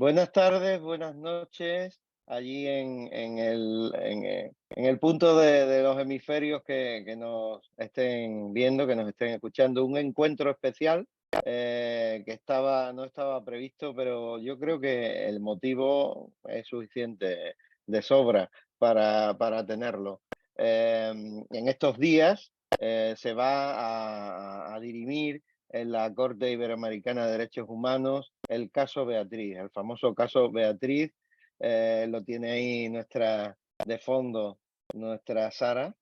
Buenas tardes, buenas noches, allí en el punto de los hemisferios que nos estén viendo, que nos estén escuchando. Un encuentro especial no estaba previsto, pero yo creo que el motivo es suficiente de sobra para tenerlo. En estos días se va a dirimir en la Corte Iberoamericana de Derechos Humanos el caso Beatriz, el famoso caso Beatriz. Lo tiene ahí de fondo nuestra Sara.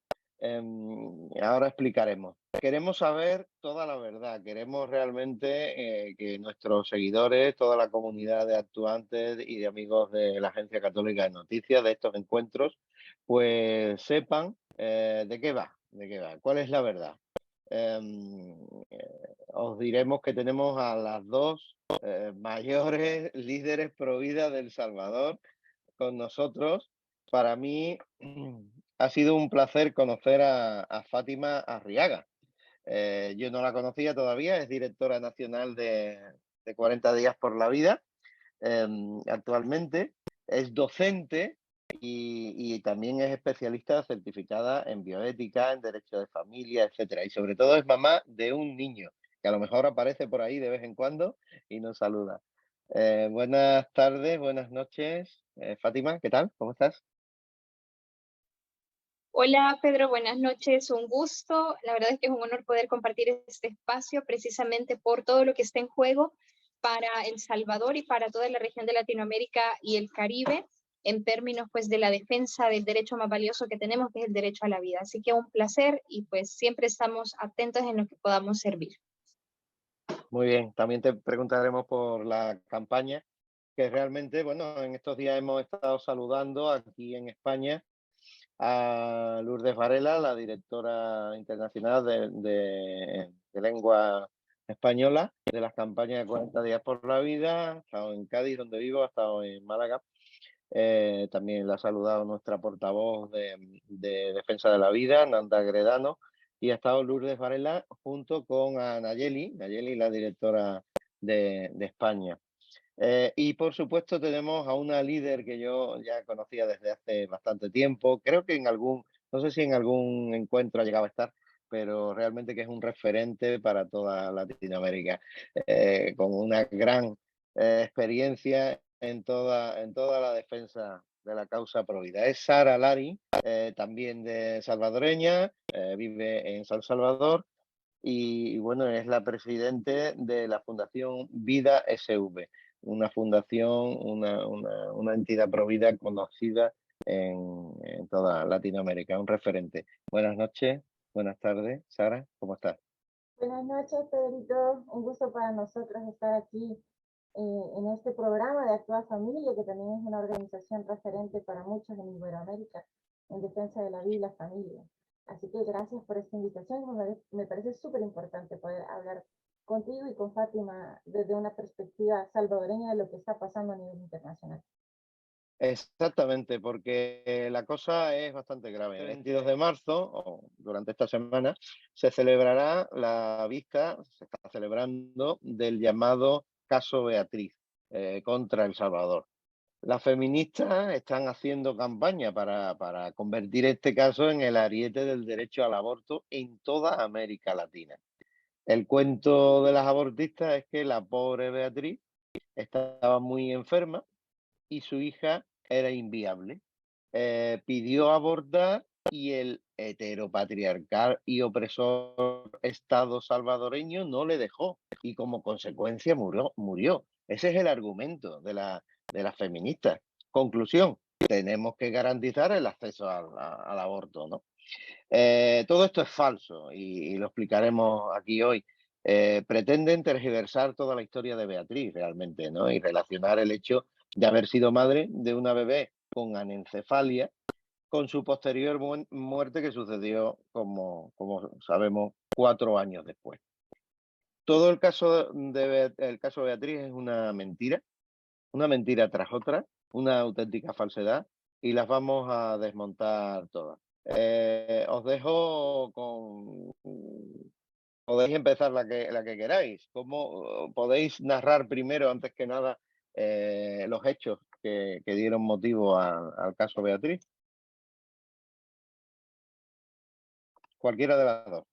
Ahora explicaremos. Queremos saber toda la verdad, queremos realmente que nuestros seguidores, toda la comunidad de actuantes y de amigos de la Agencia Católica de Noticias de estos encuentros, pues sepan de qué va, cuál es la verdad. Em, Os diremos que tenemos a las dos mayores líderes pro vida del Salvador con nosotros. Para mí ha sido un placer conocer a Fátima Arriaga. Yo no la conocía todavía, es directora nacional de 40 días por la vida. Actualmente es docente y también es especialista certificada en bioética, en derecho de familia, etcétera. Y sobre todo es mamá de un niño que a lo mejor aparece por ahí de vez en cuando y nos saluda. Buenas tardes, buenas noches. Fátima, ¿qué tal? ¿Cómo estás? Hola Pedro, buenas noches, un gusto. La verdad es que es un honor poder compartir este espacio precisamente por todo lo que está en juego para El Salvador y para toda la región de Latinoamérica y el Caribe en términos pues de la defensa del derecho más valioso que tenemos, que es el derecho a la vida. Así que un placer y pues siempre estamos atentos en lo que podamos servir. Muy bien, también te preguntaremos por la campaña, que realmente, bueno, en estos días hemos estado saludando aquí en España a Lourdes Varela, la directora internacional de lengua española de las campañas de 40 días por la vida. Ha estado en Cádiz, donde vivo, ha estado en Málaga. También la ha saludado nuestra portavoz de Defensa de la Vida, Nanda Gredano, y ha estado Lourdes Varela junto con a Nayeli, la directora de España. Y por supuesto tenemos a una líder que yo ya conocía desde hace bastante tiempo, creo que no sé si en algún encuentro ha llegado a estar, pero realmente que es un referente para toda Latinoamérica, con una gran experiencia en toda la defensa de la causa provida. Es Sara Lari, también de salvadoreña, vive en San Salvador y bueno, es la presidente de la Fundación Vida SV, una fundación, una entidad provida conocida en toda Latinoamérica, un referente. Buenas noches, buenas tardes, Sara, ¿cómo estás? Buenas noches, Pedrito. Un gusto para nosotros estar aquí en este programa de Actúa Familia, que también es una organización referente para muchos en Iberoamérica en defensa de la vida y la familia. Así que gracias por esta invitación. Me parece súper importante poder hablar contigo y con Fátima desde una perspectiva salvadoreña de lo que está pasando a nivel internacional. Exactamente, porque la cosa es bastante grave. El 22 de marzo, o durante esta semana, se celebrará se está celebrando del llamado caso Beatriz contra El Salvador. Las feministas están haciendo campaña para convertir este caso en el ariete del derecho al aborto en toda América Latina. El cuento de las abortistas es que la pobre Beatriz estaba muy enferma y su hija era inviable. Pidió abortar y el heteropatriarcal y opresor Estado salvadoreño no le dejó y como consecuencia murió. Ese es el argumento de las feministas. Conclusión, tenemos que garantizar el acceso al aborto, ¿no? Todo esto es falso y lo explicaremos aquí hoy. Pretenden tergiversar toda la historia de Beatriz realmente, ¿no? Y relacionar el hecho de haber sido madre de una bebé con anencefalia con su posterior muerte que sucedió, como sabemos, 4 años después. Todo el caso Beatriz es una mentira tras otra, una auténtica falsedad, y las vamos a desmontar todas. Os dejo con... Podéis empezar la que queráis. ¿Cómo podéis narrar primero, antes que nada, los hechos que dieron motivo al caso Beatriz. Cualquiera de las dos.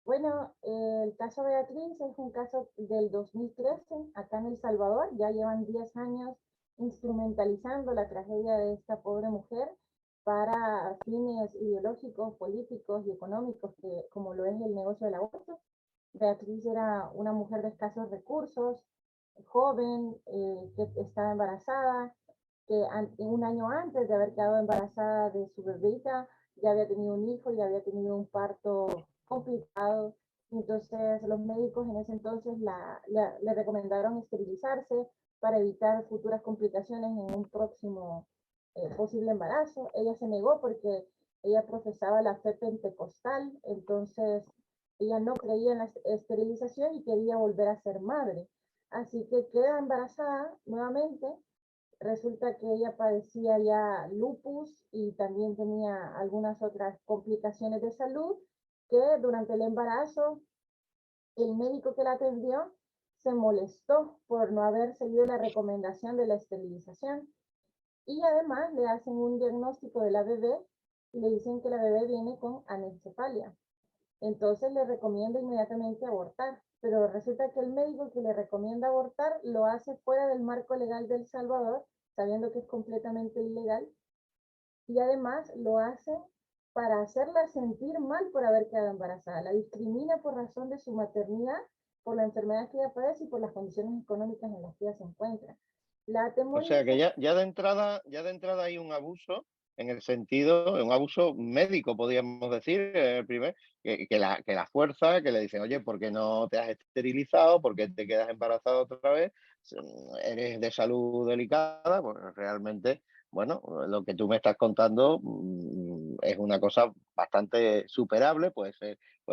Bueno, el caso Beatriz es un caso del 2013, acá en El Salvador. Ya llevan 10 años instrumentalizando la tragedia de esta pobre mujer para fines ideológicos, políticos y económicos, como lo es el negocio del aborto. Beatriz era una mujer de escasos recursos, joven, que estaba embarazada, que un año antes de haber quedado embarazada de su bebita, ya había tenido un hijo y había tenido un parto complicado. Entonces los médicos en ese entonces le recomendaron esterilizarse para evitar futuras complicaciones en un próximo posible embarazo. Ella se negó porque ella profesaba la fe pentecostal, entonces ella no creía en la esterilización y quería volver a ser madre. Así que queda embarazada nuevamente. Resulta que ella padecía ya lupus y también tenía algunas otras complicaciones de salud que durante el embarazo el médico que la atendió se molestó por no haber seguido la recomendación de la esterilización y además le hacen un diagnóstico de la bebé y le dicen que la bebé viene con anencefalia. Entonces le recomienda inmediatamente abortar, pero resulta que el médico que le recomienda abortar lo hace fuera del marco legal de El Salvador, sabiendo que es completamente ilegal, y además lo hace para hacerla sentir mal por haber quedado embarazada. La discrimina por razón de su maternidad, por la enfermedad que ella padece y por las condiciones económicas en las que ella se encuentra. La atemoriza. O sea que ya de entrada hay un abuso, en el sentido, un abuso médico, podríamos decir, que la fuerza, que le dicen, oye, ¿por qué no te has esterilizado? ¿Por qué te quedas embarazada otra vez? ¿Eres de salud delicada? Pues realmente, bueno, lo que tú me estás contando es una cosa bastante superable, puede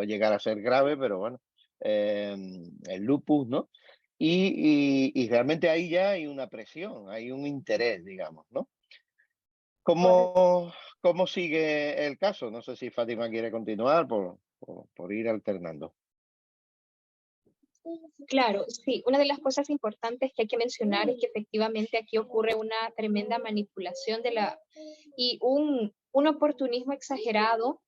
llegar a ser grave, pero bueno, el lupus, ¿no? Y realmente ahí ya hay una presión, hay un interés, digamos, ¿no? ¿Cómo sigue el caso? No sé si Fátima quiere continuar por ir alternando. Claro, sí. Una de las cosas importantes que hay que mencionar es que efectivamente aquí ocurre una tremenda manipulación y un oportunismo exagerado,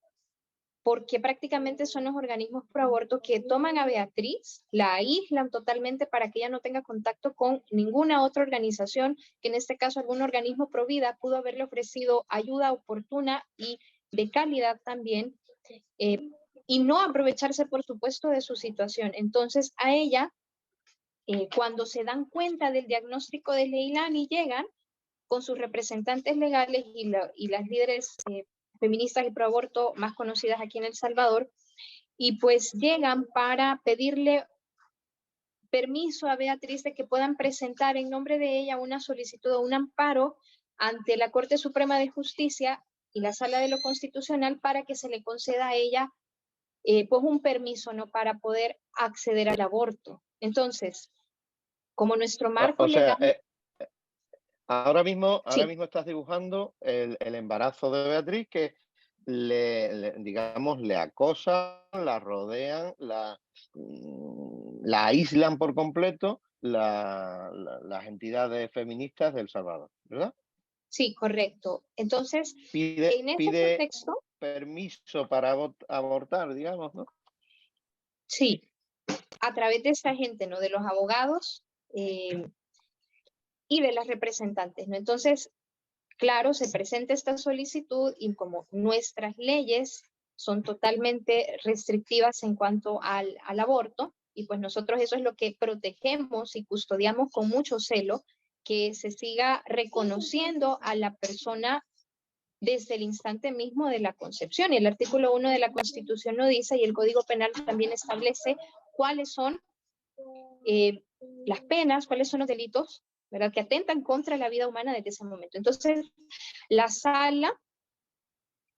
porque prácticamente son los organismos pro aborto que toman a Beatriz, la aíslan totalmente para que ella no tenga contacto con ninguna otra organización, que en este caso algún organismo pro vida pudo haberle ofrecido ayuda oportuna y de calidad también, y no aprovecharse, por supuesto, de su situación. Entonces, a ella, cuando se dan cuenta del diagnóstico de Leilani, llegan con sus representantes legales y las líderes feministas y pro aborto más conocidas aquí en El Salvador, y pues llegan para pedirle permiso a Beatriz de que puedan presentar en nombre de ella una solicitud o un amparo ante la Corte Suprema de Justicia y la Sala de lo Constitucional para que se le conceda a ella pues un permiso, ¿no?, para poder acceder al aborto. Entonces, como nuestro marco legal... Ahora mismo Sí. estás dibujando el embarazo de Beatriz, que digamos, le acosan, la rodean, la aíslan por completo las entidades feministas de El Salvador, ¿verdad? Sí, correcto. Entonces, en ese pide contexto... permiso para abortar, digamos, ¿no? Sí, a través de esta gente, ¿no?, de los abogados y de las representantes, ¿no? Entonces, claro, se presenta esta solicitud y como nuestras leyes son totalmente restrictivas en cuanto al aborto, y pues nosotros eso es lo que protegemos y custodiamos con mucho celo, que se siga reconociendo a la persona desde el instante mismo de la concepción. Y el artículo 1 de la Constitución lo dice, y el Código Penal también establece cuáles son las penas, cuáles son los delitos, ¿verdad?, que atentan contra la vida humana desde ese momento. Entonces, la sala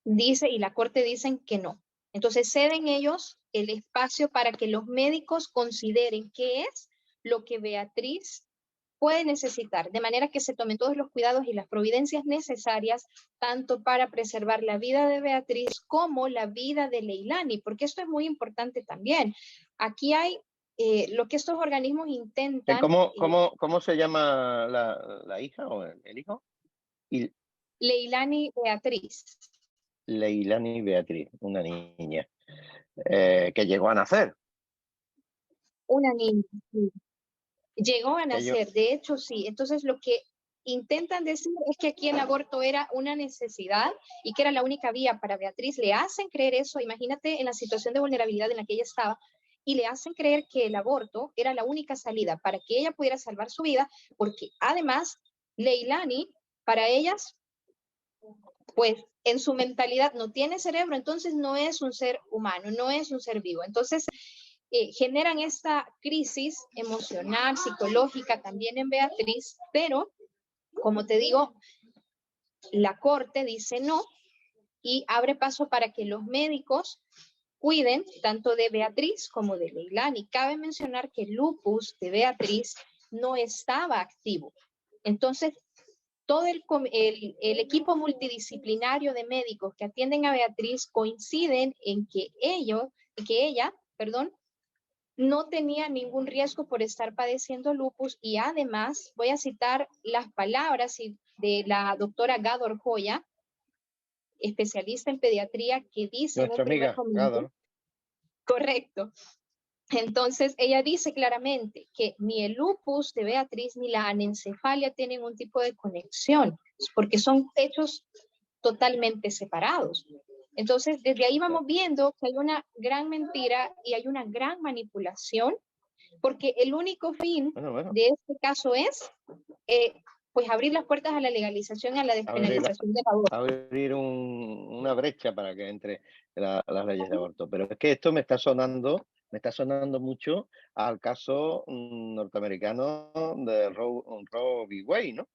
dice y la corte dicen que no. Entonces, ceden ellos el espacio para que los médicos consideren qué es lo que Beatriz puede necesitar, de manera que se tomen todos los cuidados y las providencias necesarias, tanto para preservar la vida de Beatriz como la vida de Leilani, porque esto es muy importante también. Aquí hay lo que estos organismos intentan... ¿Cómo se llama la hija o el hijo? Leilani Beatriz. Leilani Beatriz, una niña que llegó a nacer. Una niña, sí. Llegó a nacer, de hecho sí. Entonces lo que intentan decir es que aquí el aborto era una necesidad y que era la única vía para Beatriz. Le hacen creer eso, imagínate en la situación de vulnerabilidad en la que ella estaba, y le hacen creer que el aborto era la única salida para que ella pudiera salvar su vida, porque además Leilani, para ellas, pues en su mentalidad no tiene cerebro, entonces no es un ser humano, no es un ser vivo. Entonces generan esta crisis emocional, psicológica también en Beatriz, pero como te digo, la corte dice no y abre paso para que los médicos cuiden tanto de Beatriz como de Leilani. Cabe mencionar que el lupus de Beatriz no estaba activo. Entonces, todo el equipo multidisciplinario de médicos que atienden a Beatriz coinciden en que ella, no tenía ningún riesgo por estar padeciendo lupus, y además voy a citar las palabras de la doctora Gador Joya, especialista en pediatría, que dice... Nuestra amiga Gador. Correcto. Entonces, ella dice claramente que ni el lupus de Beatriz ni la anencefalia tienen un tipo de conexión, porque son hechos totalmente separados. Entonces, desde ahí vamos viendo que hay una gran mentira y hay una gran manipulación, porque el único fin de este caso es pues abrir las puertas a la legalización y a la despenalización del aborto. Abrir una brecha para que entre las leyes de aborto. Pero es que esto me está sonando mucho al caso norteamericano de Roe v. Wade, ¿no?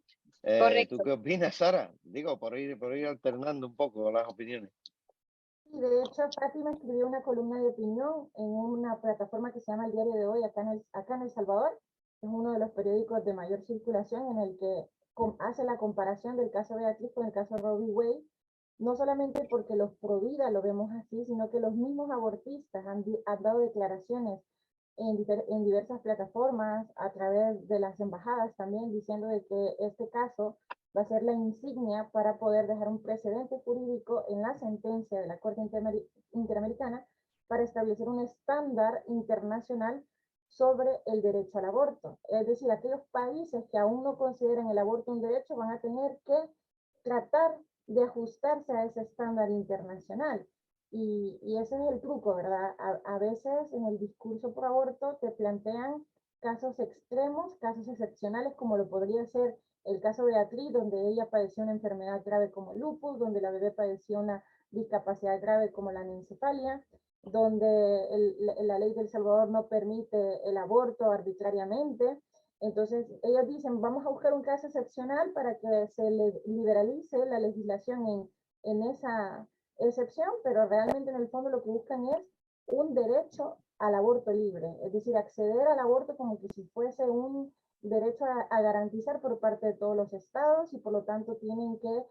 Correcto. ¿Tú qué opinas, Sara? Digo, por ir alternando un poco las opiniones. Sí, de hecho, Fátima escribió una columna de opinión en una plataforma que se llama El Diario de Hoy, acá en El Salvador. Es uno de los periódicos de mayor circulación, en el que hace la comparación del caso Beatriz con el caso Roe v. Wade, no solamente porque los pro vida lo vemos así, sino que los mismos abortistas han dado declaraciones en diversas plataformas, a través de las embajadas también, diciendo de que este caso va a ser la insignia para poder dejar un precedente jurídico en la sentencia de la Corte Interamericana para establecer un estándar internacional sobre el derecho al aborto. Es decir, aquellos países que aún no consideran el aborto un derecho van a tener que tratar de ajustarse a ese estándar internacional. Y ese es el truco, ¿verdad? A veces en el discurso pro aborto te plantean casos extremos, casos excepcionales, como lo podría ser el caso de Beatriz, donde ella padeció una enfermedad grave como el lupus, donde la bebé padeció una discapacidad grave como la anencefalia, donde la ley de El Salvador no permite el aborto arbitrariamente. Entonces, ellos dicen, vamos a buscar un caso excepcional para que se liberalice la legislación en esa excepción, pero realmente en el fondo lo que buscan es un derecho al aborto libre, es decir, acceder al aborto como que si fuese un derecho a garantizar por parte de todos los estados, y por lo tanto tienen que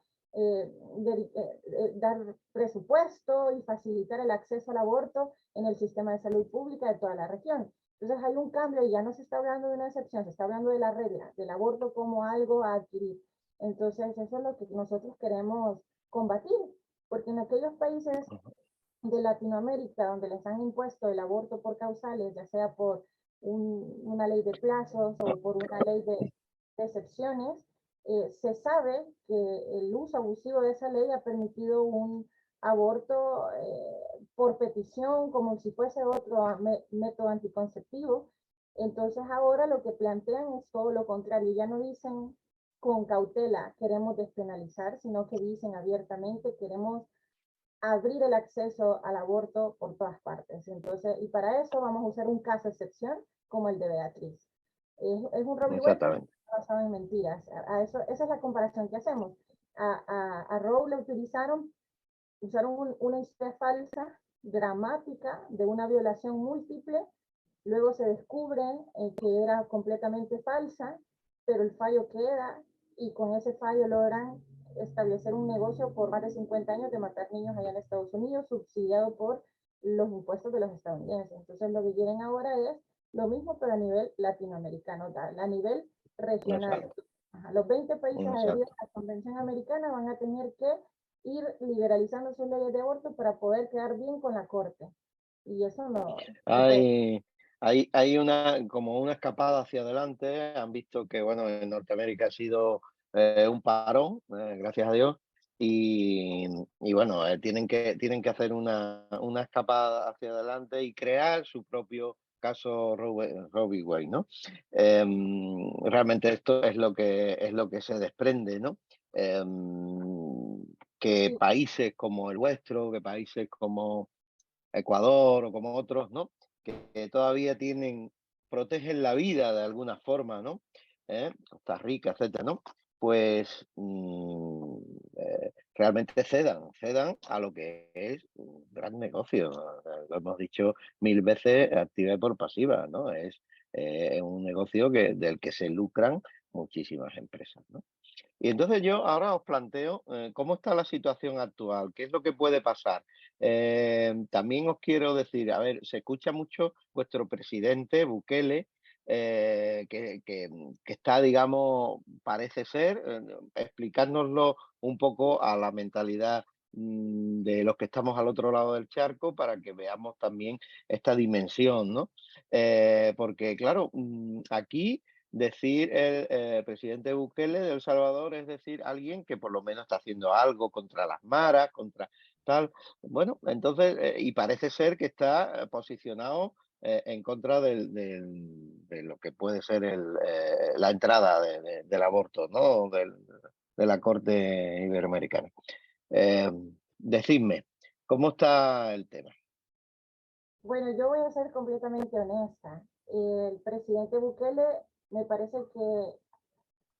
dar presupuesto y facilitar el acceso al aborto en el sistema de salud pública de toda la región. Entonces hay un cambio y ya no se está hablando de una excepción, se está hablando de la regla, del aborto como algo a adquirir. Entonces eso es lo que nosotros queremos combatir, porque en aquellos países de Latinoamérica donde les han impuesto el aborto por causales, ya sea por una ley de plazos o por una ley de excepciones, se sabe que el uso abusivo de esa ley ha permitido un aborto por petición, como si fuese otro método anticonceptivo. Entonces ahora lo que plantean es todo lo contrario, ya no dicen con cautela queremos despenalizar, sino que dicen abiertamente queremos abrir el acceso al aborto por todas partes. Entonces, y para eso vamos a usar un caso excepción como el de Beatriz. Es un Roe Wade basado en mentiras. Esa es la comparación que hacemos. A Roe le usaron una historia falsa, dramática, de una violación múltiple. Luego se descubre que era completamente falsa, pero el fallo queda, y con ese fallo logran establecer un negocio por más de 50 años de matar niños allá en Estados Unidos, subsidiado por los impuestos de los estadounidenses. Entonces lo que quieren ahora es Lo mismo pero a nivel latinoamericano, a nivel regional. Exacto, Ajá, los 20 países adheridos exacto. a la Convención Americana van a tener que ir liberalizando sus leyes de aborto para poder quedar bien con la Corte. Y eso no se puede. Hay como una escapada hacia adelante. Han visto que, bueno, en Norteamérica ha sido un parón, gracias a Dios, y bueno, tienen que hacer una escapada hacia adelante y crear su propio caso Roe v. Wade, ¿no? Realmente esto es lo que se desprende, ¿no? Que Sí, países como el vuestro, que países como Ecuador o como otros, ¿no? Que todavía protegen la vida de alguna forma, ¿no? Costa Rica, etcétera, ¿no? Pues realmente cedan a lo que es un gran negocio. Lo hemos dicho mil veces, activa por pasiva, ¿no? Es un negocio del que se lucran muchísimas empresas, ¿no? Y entonces yo ahora os planteo cómo está la situación actual, qué es lo que puede pasar. También os quiero decir, a ver, se escucha mucho vuestro presidente, Bukele, que está, digamos, parece ser, explicárnoslo un poco a la mentalidad de los que estamos al otro lado del charco para que veamos también esta dimensión, ¿no? Porque, claro, aquí decir el presidente Bukele de El Salvador es decir alguien que por lo menos está haciendo algo contra las maras, contra tal. Bueno, entonces, y parece ser que está posicionado en contra de lo que puede ser la entrada del aborto, ¿no? De la Corte Iberoamericana. Eh, Decidme, ¿cómo está el tema? bueno, yo voy a ser completamente honesta. El presidente Bukele me parece que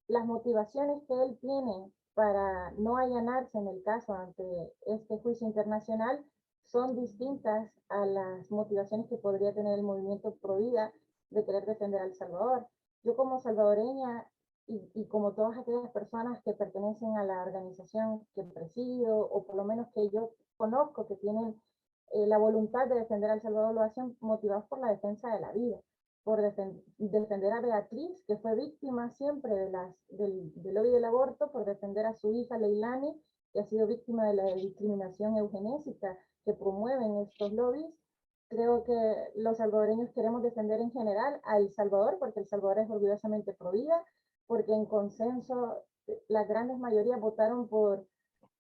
las motivaciones que él tiene para no allanarse en el caso ante este juicio internacional son distintas a las motivaciones que podría tener el movimiento Pro Vida de querer defender a El Salvador. Yo como salvadoreña y como todas aquellas personas que pertenecen a la organización que presido o por lo menos que yo conozco que tienen la voluntad de defender a El Salvador, lo hacen motivados por la defensa de la vida, por defender a Beatriz, que fue víctima siempre del lobby del aborto, por defender a su hija Leilani, que ha sido víctima de la discriminación eugenésica que promueven estos lobbies. Creo que los salvadoreños queremos defender en general a El Salvador, porque El Salvador es orgullosamente pro vida, porque en consenso las grandes mayorías votaron por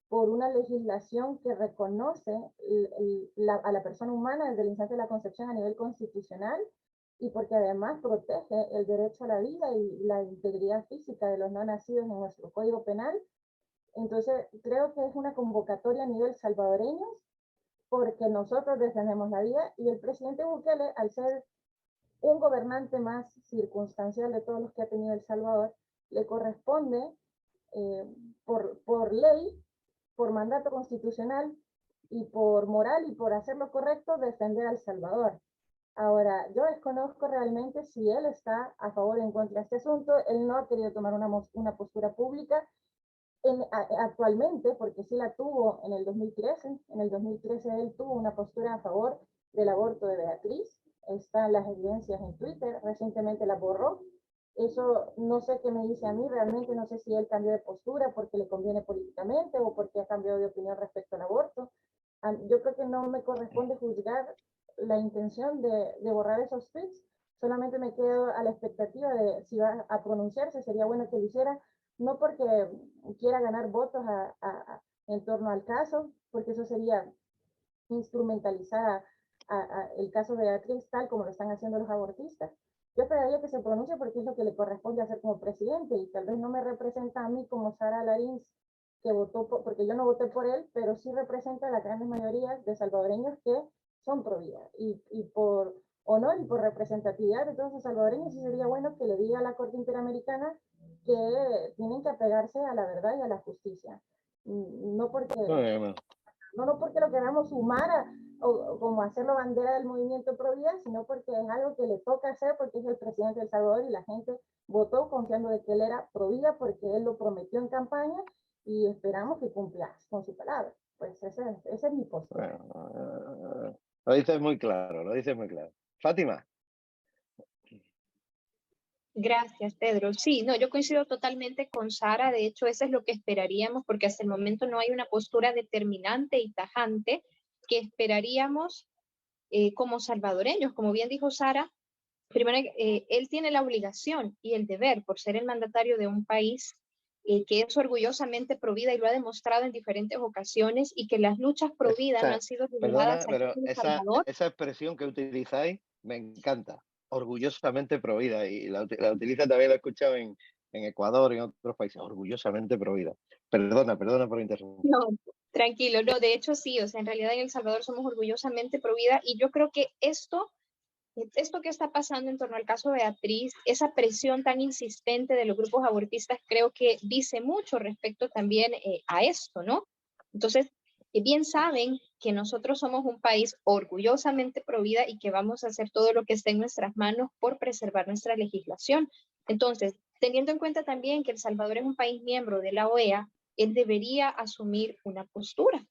una legislación que reconoce a la persona humana desde el instante de la concepción a nivel constitucional y porque además protege el derecho a la vida y la integridad física de los no nacidos en nuestro Código Penal. Entonces, creo que es una convocatoria a nivel salvadoreño porque nosotros defendemos la vida y el presidente Bukele, al ser un gobernante más circunstancial de todos los que ha tenido El Salvador, le corresponde por ley, por mandato constitucional y por moral y por hacer lo correcto, defender a El Salvador. Ahora, yo desconozco realmente si él está a favor o en contra de este asunto. Él no ha querido tomar una postura pública actualmente, porque sí la tuvo en el 2013. En el 2013 él tuvo una postura a favor del aborto de Beatriz. Están las evidencias en Twitter, recientemente la borró. Eso no sé qué me dice a mí, realmente no sé si él cambió de postura porque le conviene políticamente o porque ha cambiado de opinión respecto al aborto. Yo creo que no me corresponde juzgar la intención de borrar esos tweets, solamente me quedo a la expectativa de si va a pronunciarse, sería bueno que lo hiciera, no porque quiera ganar votos en torno al caso, porque eso sería instrumentalizar el caso de Beatriz tal como lo están haciendo los abortistas. Yo esperaría que se pronuncie porque es lo que le corresponde hacer como presidente y tal vez no me representa a mí como Sara Larins, que votó porque yo no voté por él, pero sí representa a la gran mayoría de salvadoreños que son pro vida. Y por honor y por representatividad de todos los salvadoreños, sí sería bueno que le diga a la Corte Interamericana que tienen que apegarse a la verdad y a la justicia. No porque Bueno, no porque lo queramos sumar o como hacerlo bandera del movimiento pro vida, sino porque es algo que le toca hacer porque es el presidente de El Salvador y la gente votó confiando de que él era pro vida porque él lo prometió en campaña y esperamos que cumpla con su palabra. Pues esa es mi postura. bueno, lo dices muy claro, lo dices muy claro. Fátima. Gracias, Pedro. Sí, no, yo coincido totalmente con Sara. De hecho, eso es lo que esperaríamos, porque hasta el momento no hay una postura determinante y tajante que esperaríamos como salvadoreños. Como bien dijo Sara, primero, él tiene la obligación y el deber, por ser el mandatario de un país que es orgullosamente pro vida y lo ha demostrado en diferentes ocasiones, y que las luchas pro vida no han sido Perdona, relegadas aquí pero en El Salvador. esa expresión que utilizáis me encanta, orgullosamente provida, y la utiliza también, la he escuchado en Ecuador y en otros países, orgullosamente provida. Perdona por interrumpir. No, tranquilo, no, de hecho sí, o sea, en realidad en El Salvador somos orgullosamente pro vida, y yo creo que esto que está pasando en torno al caso de Beatriz, esa presión tan insistente de los grupos abortistas, creo que dice mucho respecto también a esto, ¿no? Entonces, bien saben que nosotros somos un país orgullosamente pro vida y que vamos a hacer todo lo que esté en nuestras manos por preservar nuestra legislación. Entonces, teniendo en cuenta también que El Salvador es un país miembro de la OEA, él debería asumir una postura.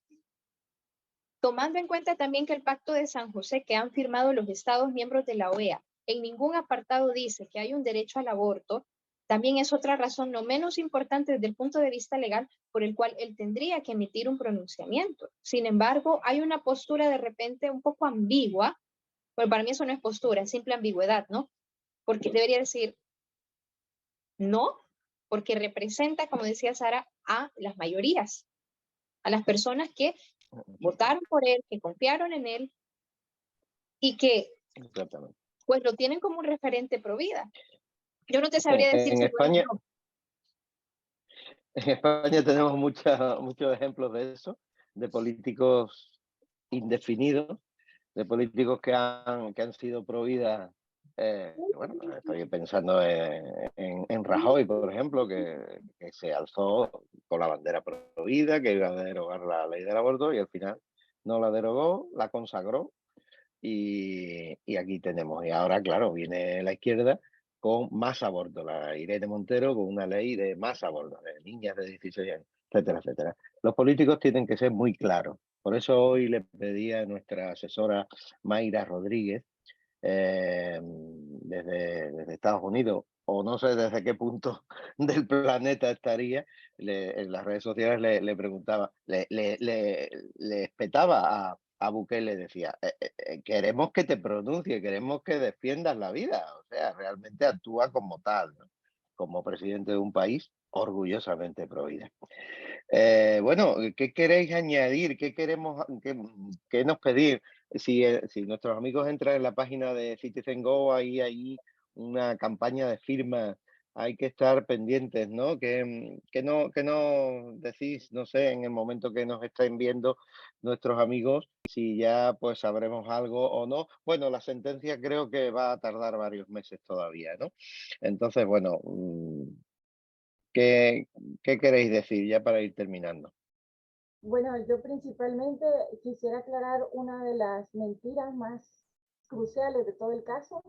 Tomando en cuenta también que el Pacto de San José que han firmado los Estados miembros de la OEA en ningún apartado dice que hay un derecho al aborto, también es otra razón no menos importante desde el punto de vista legal por el cual él tendría que emitir un pronunciamiento. Sin embargo, hay una postura de repente un poco ambigua, bueno, para mí eso no es postura, es simple ambigüedad, ¿no? Porque debería decir no, porque representa, como decía Sara, a las mayorías, a las personas que votaron por él, que confiaron en él y que Exactamente. pues lo tienen como un referente pro vida. Yo no te sabría decir En si España, no. en España tenemos muchos ejemplos de eso, de políticos indefinidos, de políticos que han sido pro vida. Bueno, estoy pensando en Rajoy, por ejemplo, que se alzó con la bandera pro vida, que iba a derogar la ley del aborto, y al final no la derogó, la consagró, y aquí tenemos. Y ahora, claro, viene la izquierda con más aborto, la Irene Montero con una ley de más aborto, de niñas de 16 años, etcétera, etcétera. Los políticos tienen que ser muy claros. Por eso hoy le pedí a nuestra asesora Mayra Rodríguez, desde Estados Unidos, o no sé desde qué punto del planeta estaría, en las redes sociales le preguntaba, le espetaba a Bukele, decía, queremos que te pronuncie, queremos que defiendas la vida, o sea, realmente actúa como tal, ¿no? Como presidente de un país orgullosamente pro vida. Bueno, ¿qué queréis añadir? ¿Qué queremos, qué nos pedís? Si nuestros amigos entran en la página de Citizen Go, hay una campaña de firmas, hay que estar pendientes, ¿no? Que no decís, no sé, en el momento que nos estén viendo nuestros amigos, si ya pues sabremos algo o no. Bueno, la sentencia creo que va a tardar varios meses todavía, ¿no? Entonces, bueno, ¿qué, qué queréis decir ya para ir terminando? Bueno, yo principalmente quisiera aclarar una de las mentiras más cruciales de todo el caso,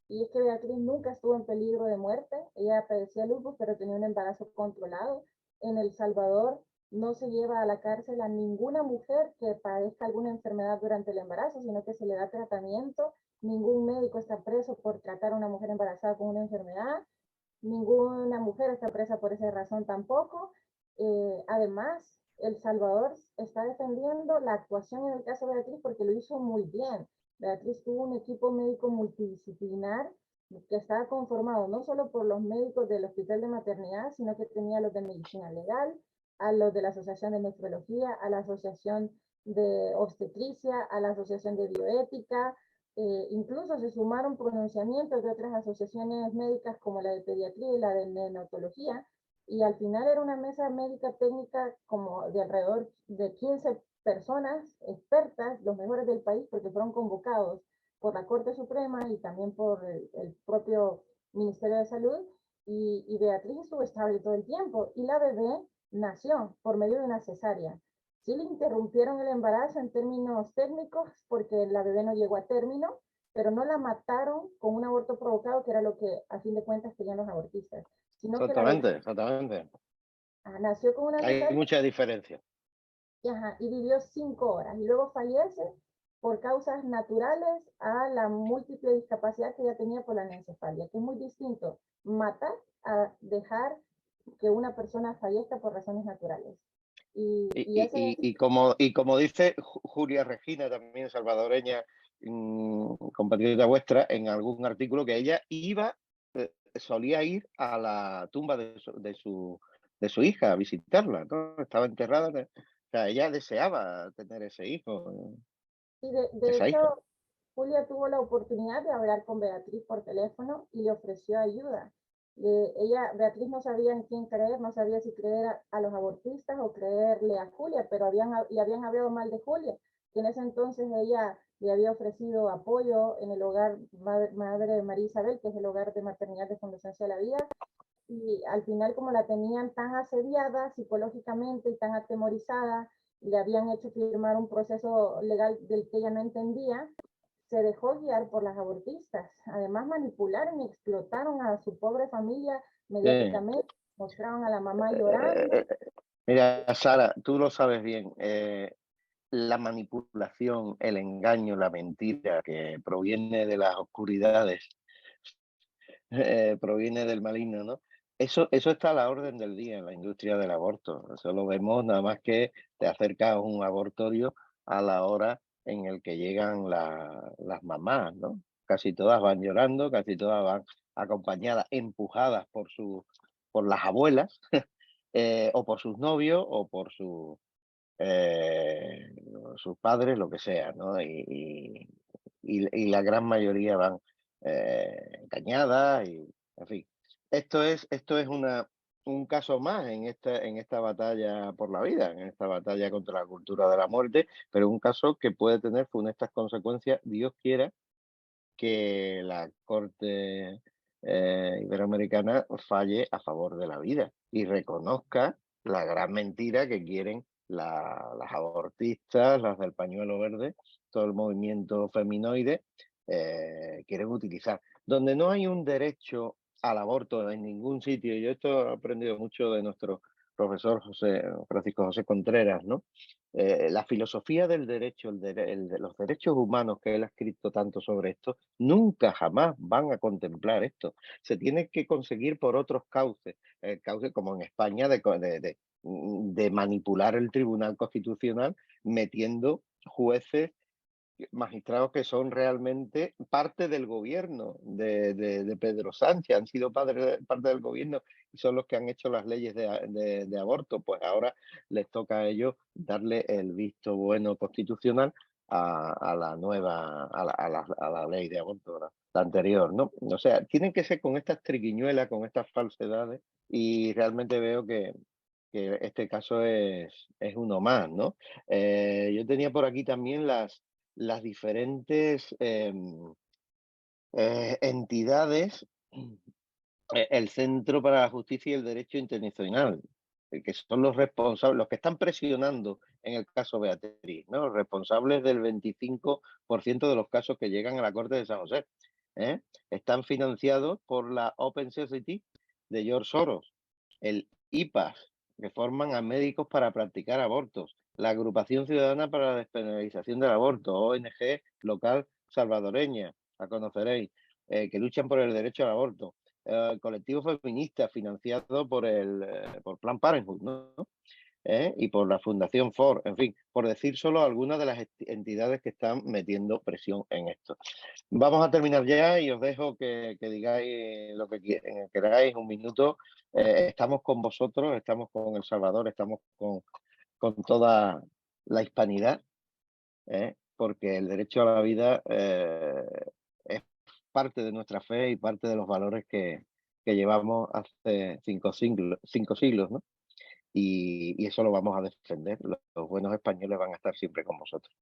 y es que Beatriz nunca estuvo en peligro de muerte. Ella padecía lupus, pero tenía un embarazo controlado. En El Salvador no se lleva a la cárcel a ninguna mujer que padezca alguna enfermedad durante el embarazo, sino que se le da tratamiento. Ningún médico está preso por tratar a una mujer embarazada con una enfermedad. Ninguna mujer está presa por esa razón tampoco. Además, El Salvador está defendiendo la actuación en el caso de Beatriz porque lo hizo muy bien. Beatriz tuvo un equipo médico multidisciplinar que estaba conformado no solo por los médicos del Hospital de Maternidad, sino que tenía a los de Medicina Legal, a los de la Asociación de Nefrología, a la Asociación de Obstetricia, a la Asociación de Bioética, incluso se sumaron pronunciamientos de otras asociaciones médicas como la de pediatría y la de neonatología, y al final era una mesa médica técnica como de alrededor de 15 personas expertas, los mejores del país, porque fueron convocados por la Corte Suprema y también por el propio Ministerio de Salud, y Beatriz estuvo estable todo el tiempo, y la bebé nació por medio de una cesárea. Sí le interrumpieron el embarazo en términos técnicos porque la bebé no llegó a término, pero no la mataron con un aborto provocado, que era lo que a fin de cuentas querían los abortistas, sino que la bebé Exactamente. nació con una Hay cesárea mucha diferencia. y vivió 5 horas y luego fallece por causas naturales a la múltiple discapacidad que ella tenía por la anencefalia, que es muy distinto matar a dejar que una persona fallezca por razones naturales. Y como dice Julia Regina, también salvadoreña, compatriota vuestra, en algún artículo, que ella solía ir a la tumba de su hija a visitarla, ¿no? Estaba enterrada, o sea, ella deseaba tener ese hijo. Y de hecho, Julia tuvo la oportunidad de hablar con Beatriz por teléfono y le ofreció ayuda. Beatriz no sabía en quién creer, no sabía si creer a los abortistas o creerle a Julia, pero le habían hablado mal de Julia, que en ese entonces ella le había ofrecido apoyo en el hogar Madre María Isabel, que es el hogar de maternidad de Fundación de la Vida, y al final, como la tenían tan asediada psicológicamente y tan atemorizada, le habían hecho firmar un proceso legal del que ella no entendía, se dejó guiar por las abortistas. Además, manipularon y explotaron a su pobre familia mediáticamente, mostraron a la mamá llorando. Mira, Sara, tú lo sabes bien, la manipulación, el engaño, la mentira que proviene de las oscuridades, proviene del maligno, ¿no? Eso está a la orden del día en la industria del aborto. Eso lo vemos nada más que te acercas a un abortorio a la hora en el que llegan las mamás, ¿no? Casi todas van llorando, casi todas van acompañadas, empujadas por las abuelas, o por sus novios, o por sus padres, lo que sea, ¿no? Y la gran mayoría van engañadas, y en fin. Esto es un caso más en esta batalla por la vida, en esta batalla contra la cultura de la muerte, pero un caso que puede tener funestas consecuencias. Dios quiera que la Corte Iberoamericana falle a favor de la vida y reconozca la gran mentira que quieren las abortistas, las del pañuelo verde, todo el movimiento feminoide, quieren utilizar. Donde no hay un derecho al aborto en ningún sitio, yo esto he aprendido mucho de nuestro profesor Francisco José Contreras, ¿no? La filosofía del derecho, de los derechos humanos, que él ha escrito tanto sobre esto, nunca jamás van a contemplar esto. Se tiene que conseguir por otros cauces, cauces como en España de manipular el Tribunal Constitucional metiendo jueces, magistrados que son realmente parte del gobierno de Pedro Sánchez, han sido parte del gobierno y son los que han hecho las leyes de aborto. Pues ahora les toca a ellos darle el visto bueno constitucional a la nueva, a la ley de aborto, la anterior, ¿no? O sea, tienen que ser con estas triquiñuelas, con estas falsedades, y realmente veo que este caso es uno más, ¿no? Yo tenía por aquí también las diferentes entidades, el Centro para la Justicia y el Derecho Internacional, que son los responsables, los que están presionando en el caso Beatriz, ¿no? Los responsables del 25% de los casos que llegan a la Corte de San José. Están financiados por la Open Society de George Soros, el IPAS, que forman a médicos para practicar abortos, la Agrupación Ciudadana para la Despenalización del Aborto, ONG local salvadoreña, la conoceréis, que luchan por el derecho al aborto, el colectivo feminista financiado por Planned Parenthood, ¿no? Y por la Fundación Ford, en fin, por decir solo algunas de las entidades que están metiendo presión en esto. Vamos a terminar ya y os dejo que digáis lo que queráis, un minuto. Estamos con vosotros, estamos con El Salvador, estamos con toda la hispanidad, porque el derecho a la vida es parte de nuestra fe y parte de los valores que llevamos hace 5 siglos, ¿no? Y eso lo vamos a defender. Los buenos españoles van a estar siempre con vosotros.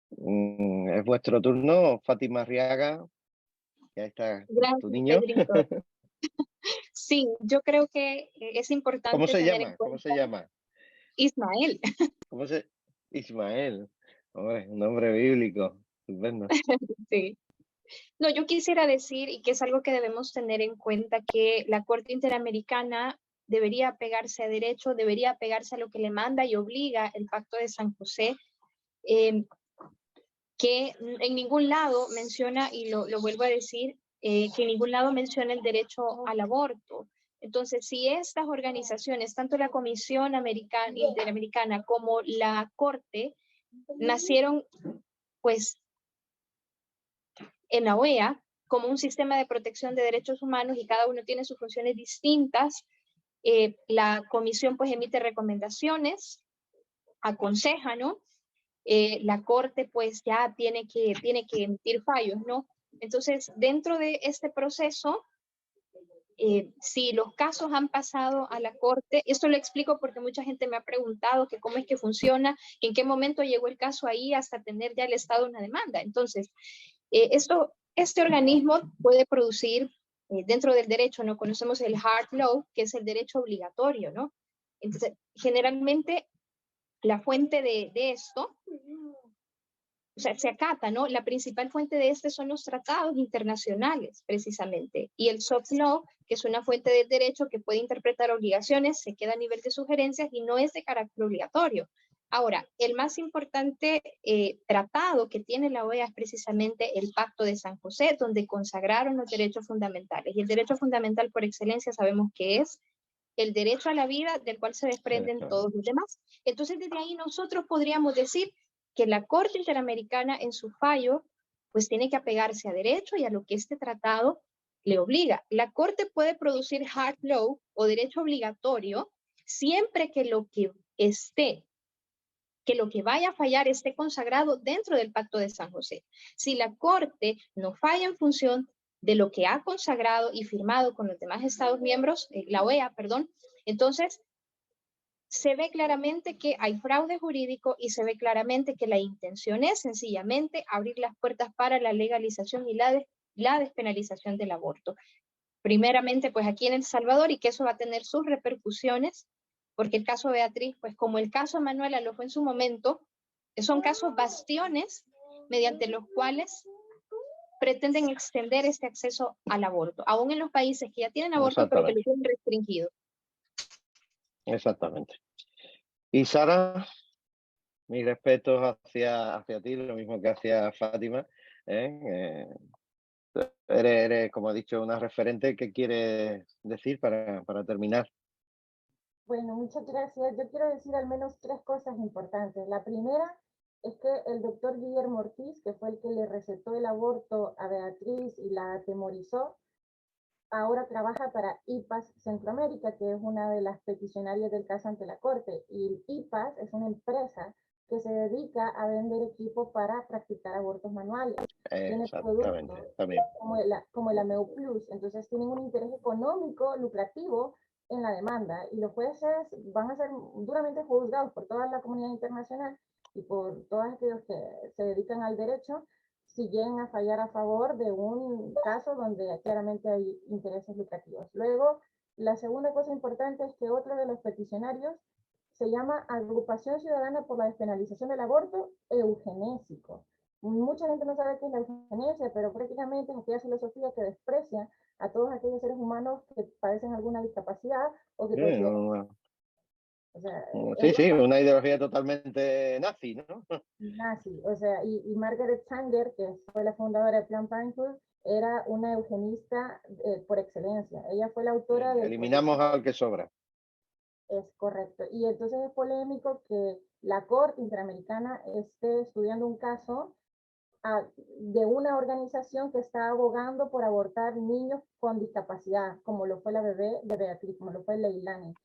Es vuestro turno, Fátima Arriaga. Ya está tu Gracias, niño. Pedrito. Sí, yo creo que es importante ¿Cómo se tener en llama? cuenta ¿Cómo se llama? Ismael. Ismael. Hombre, un nombre bíblico. Estupendo. Sí. No, yo quisiera decir, y que es algo que debemos tener en cuenta, que la Corte Interamericana debería apegarse a derecho, debería apegarse a lo que le manda y obliga el Pacto de San José. que en ningún lado menciona, y lo vuelvo a decir, que en ningún lado menciona el derecho al aborto. Entonces, si estas organizaciones, tanto la Comisión Interamericana como la Corte, nacieron pues en la OEA como un sistema de protección de derechos humanos y cada uno tiene sus funciones distintas, la comisión pues emite recomendaciones, aconseja, ¿no? La Corte pues ya tiene que emitir fallos, ¿no? Entonces, dentro de este proceso, si los casos han pasado a la Corte, esto lo explico porque mucha gente me ha preguntado que cómo es que funciona, en qué momento llegó el caso ahí hasta tener ya el Estado una demanda. Entonces, este organismo puede producir, dentro del derecho, ¿no? Conocemos el hard law, que es el derecho obligatorio, ¿no? Entonces, generalmente, la fuente de esto, o sea, se acata, ¿no? La principal fuente de este son los tratados internacionales, precisamente. Y el soft law, que es una fuente del derecho que puede interpretar obligaciones, se queda a nivel de sugerencias y no es de carácter obligatorio. Ahora, el más importante tratado que tiene la OEA es precisamente el Pacto de San José, donde consagraron los derechos fundamentales. Y el derecho fundamental por excelencia sabemos que es el derecho a la vida, del cual se desprenden todos los demás. Entonces, desde ahí nosotros podríamos decir que la Corte Interamericana en su fallo, pues tiene que apegarse a derecho y a lo que este tratado le obliga. La Corte puede producir hard law o derecho obligatorio siempre que lo que vaya a fallar esté consagrado dentro del Pacto de San José. Si la Corte no falla en función de lo que ha consagrado y firmado con los demás Estados miembros, la OEA, perdón, entonces se ve claramente que hay fraude jurídico y se ve claramente que la intención es sencillamente abrir las puertas para la legalización y la despenalización del aborto. Primeramente, pues aquí en El Salvador, y que eso va a tener sus repercusiones, porque el caso Beatriz, pues como el caso Manuela lo fue en su momento, son casos bastiones mediante los cuales pretenden extender este acceso al aborto, aún en los países que ya tienen aborto, pero que lo tienen restringido. Exactamente. Y Sara, mis respetos hacia ti, lo mismo que hacia Fátima. Eres, como he dicho, una referente. ¿Qué quieres decir para terminar? Bueno, muchas gracias. Yo quiero decir al menos 3 cosas importantes. La primera es que el doctor Guillermo Ortiz, que fue el que le recetó el aborto a Beatriz y la atemorizó, ahora trabaja para IPAS Centroamérica, que es una de las peticionarias del caso ante la Corte. Y IPAS es una empresa que se dedica a vender equipos para practicar abortos manuales. Tiene productos como el Ameo Plus. Entonces tienen un interés económico lucrativo en la demanda. Y los jueces van a ser duramente juzgados por toda la comunidad internacional y por todos aquellos que se dedican al derecho, si llegan a fallar a favor de un caso donde claramente hay intereses lucrativos. Luego, la segunda cosa importante es que otro de los peticionarios se llama Agrupación Ciudadana por la Despenalización del Aborto Eugenésico. Mucha gente no sabe qué es la eugenesia, pero prácticamente es aquella filosofía que desprecia a todos aquellos seres humanos que padecen alguna discapacidad o que o sea, sí, una ideología totalmente nazi, ¿no? Nazi, o sea, y Margaret Sanger, que fue la fundadora de Planned Parenthood, era una eugenista por excelencia. Ella fue la autora de... Eliminamos al que sobra. Es correcto. Y entonces es polémico que la Corte Interamericana esté estudiando un caso de una organización que está abogando por abortar niños con discapacidad, como lo fue la bebé de Beatriz, como lo fue Leilani.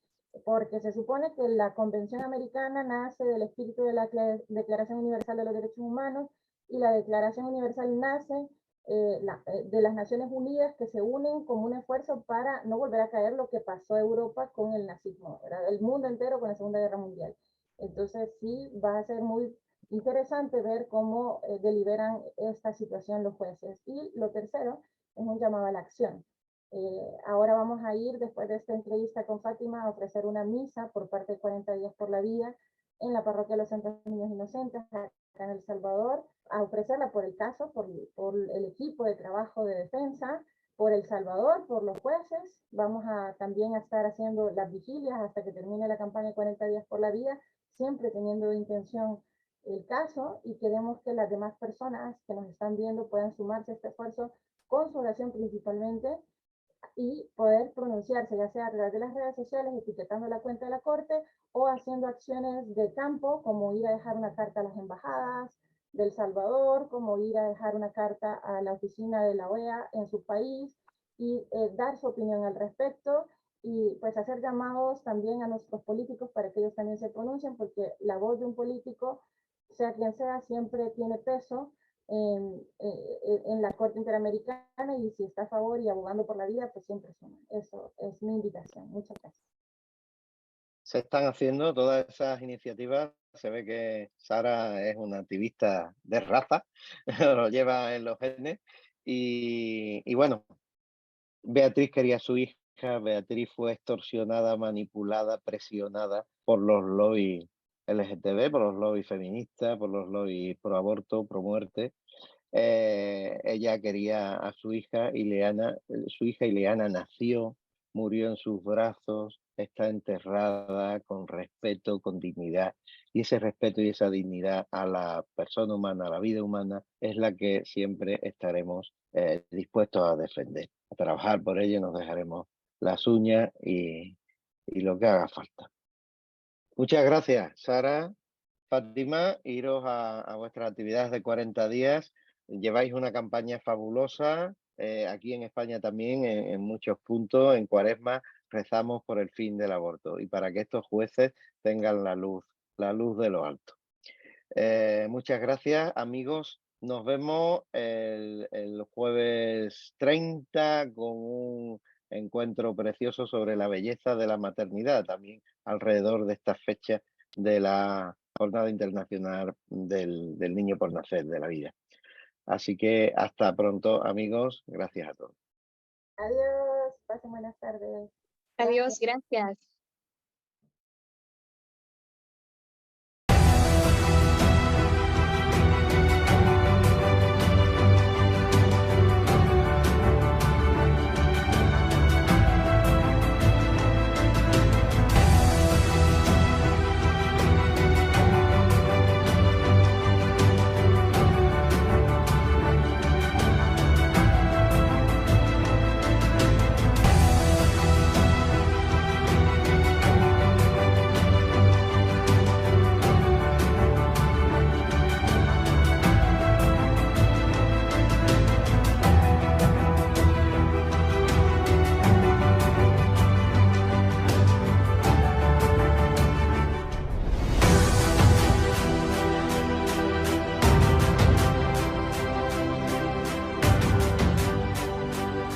Porque se supone que la Convención Americana nace del espíritu de la Declaración Universal de los Derechos Humanos y la Declaración Universal nace de las Naciones Unidas, que se unen como un esfuerzo para no volver a caer lo que pasó a Europa con el nazismo, ¿verdad? El mundo entero con la Segunda Guerra Mundial. Entonces sí va a ser muy interesante ver cómo deliberan esta situación los jueces. Y lo tercero es un llamado a la acción. Ahora vamos a ir, después de esta entrevista con Fátima, a ofrecer una misa por parte de 40 días por la vida en la parroquia de los Santos Niños Inocentes, acá en El Salvador, a ofrecerla por el caso, por el equipo de trabajo de defensa, por El Salvador, por los jueces. Vamos a también a estar haciendo las vigilias hasta que termine la campaña 40 días por la vida, siempre teniendo intención el caso y queremos que las demás personas que nos están viendo puedan sumarse a este esfuerzo con su oración principalmente y poder pronunciarse, ya sea a través de las redes sociales, etiquetando la cuenta de la Corte o haciendo acciones de campo, como ir a dejar una carta a las embajadas de El Salvador, como ir a dejar una carta a la oficina de la OEA en su país y dar su opinión al respecto y pues hacer llamados también a nuestros políticos para que ellos también se pronuncien, porque la voz de un político, sea quien sea, siempre tiene peso en la Corte Interamericana y si está a favor y abogando por la vida, pues siempre suma. Eso es mi invitación. Muchas gracias. Se están haciendo todas esas iniciativas. Se ve que Sara es una activista de raza, lo lleva en los genes. Y bueno, Beatriz quería a su hija. Beatriz fue extorsionada, manipulada, presionada por los lobbies LGTB, por los lobbies feministas, por los lobbies pro aborto, pro muerte. Ella quería a su hija Ileana. Su hija Ileana nació, murió en sus brazos, está enterrada con respeto, con dignidad. Y ese respeto y esa dignidad a la persona humana, a la vida humana, es la que siempre estaremos dispuestos a defender. A trabajar por ello nos dejaremos las uñas y lo que haga falta. Muchas gracias, Sara. Fátima, iros a vuestras actividades de 40 días. Lleváis una campaña fabulosa. Aquí en España también, en muchos puntos, en Cuaresma, rezamos por el fin del aborto y para que estos jueces tengan la luz de lo alto. Muchas gracias, amigos. Nos vemos el jueves 30 con un encuentro precioso sobre la belleza de la maternidad, también alrededor de esta fecha de la Jornada Internacional del Niño por Nacer, de la vida. Así que hasta pronto, amigos. Gracias a todos. Adiós. Pasen buenas tardes. Adiós, gracias.